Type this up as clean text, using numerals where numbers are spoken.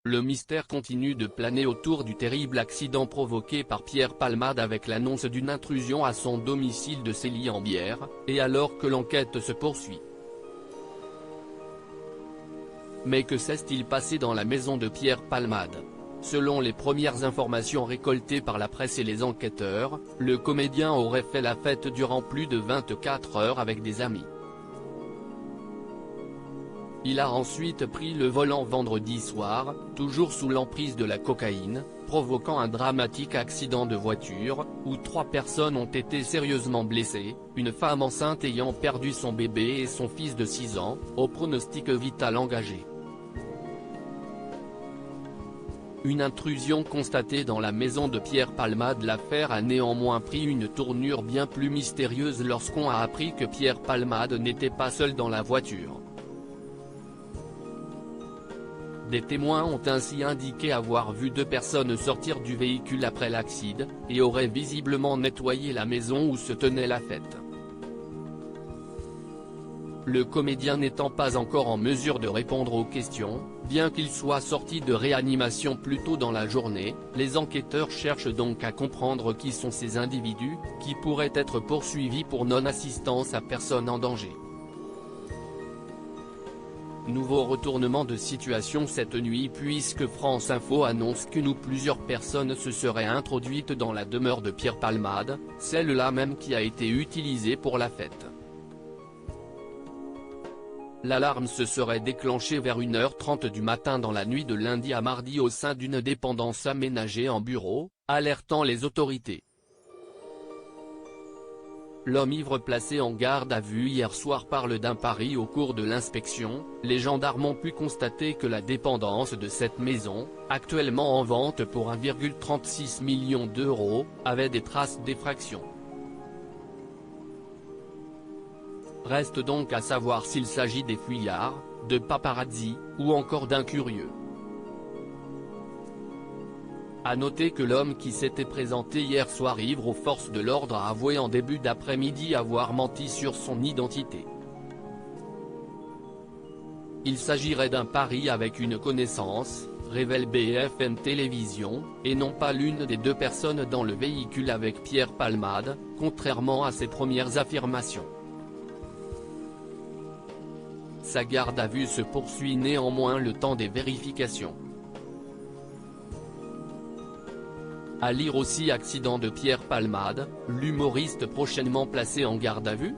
Le mystère continue de planer autour du terrible accident provoqué par Pierre Palmade avec l'annonce d'une intrusion à son domicile de Célie-en-Bière, et alors que l'enquête se poursuit. Mais que s'est-il passé dans la maison de Pierre Palmade? Selon les premières informations récoltées par la presse et les enquêteurs, le comédien aurait fait la fête durant plus de 24 heures avec des amis. Il a ensuite pris le volant vendredi soir, toujours sous l'emprise de la cocaïne, provoquant un dramatique accident de voiture, où 3 personnes ont été sérieusement blessées, une femme enceinte ayant perdu son bébé et son fils de 6 ans, au pronostic vital engagé. Une intrusion constatée dans la maison de Pierre Palmade. L'affaire a néanmoins pris une tournure bien plus mystérieuse lorsqu'on a appris que Pierre Palmade n'était pas seul dans la voiture. Des témoins ont ainsi indiqué avoir vu 2 personnes sortir du véhicule après l'accident, et auraient visiblement nettoyé la maison où se tenait la fête. Le comédien n'étant pas encore en mesure de répondre aux questions, bien qu'il soit sorti de réanimation plus tôt dans la journée, les enquêteurs cherchent donc à comprendre qui sont ces individus, qui pourraient être poursuivis pour non-assistance à personne en danger. Nouveau retournement de situation cette nuit puisque France Info annonce qu'une ou plusieurs personnes se seraient introduites dans la demeure de Pierre Palmade, celle-là même qui a été utilisée pour la fête. L'alarme se serait déclenchée vers 1h30 du matin dans la nuit de lundi à mardi au sein d'une dépendance aménagée en bureau, alertant les autorités. L'homme ivre placé en garde à vue hier soir parle d'un pari au cours de l'inspection. Les gendarmes ont pu constater que la dépendance de cette maison, actuellement en vente pour 1,36 million d'euros, avait des traces d'effraction. Reste donc à savoir s'il s'agit des fuyards, de paparazzi, ou encore d'un curieux. A noter que l'homme qui s'était présenté hier soir ivre aux forces de l'ordre a avoué en début d'après-midi avoir menti sur son identité. Il s'agirait d'un pari avec une connaissance, révèle BFM Télévision, et non pas l'une des 2 personnes dans le véhicule avec Pierre Palmade, contrairement à ses premières affirmations. Sa garde à vue se poursuit néanmoins le temps des vérifications. À lire aussi accident de Pierre Palmade, l'humoriste prochainement placé en garde à vue.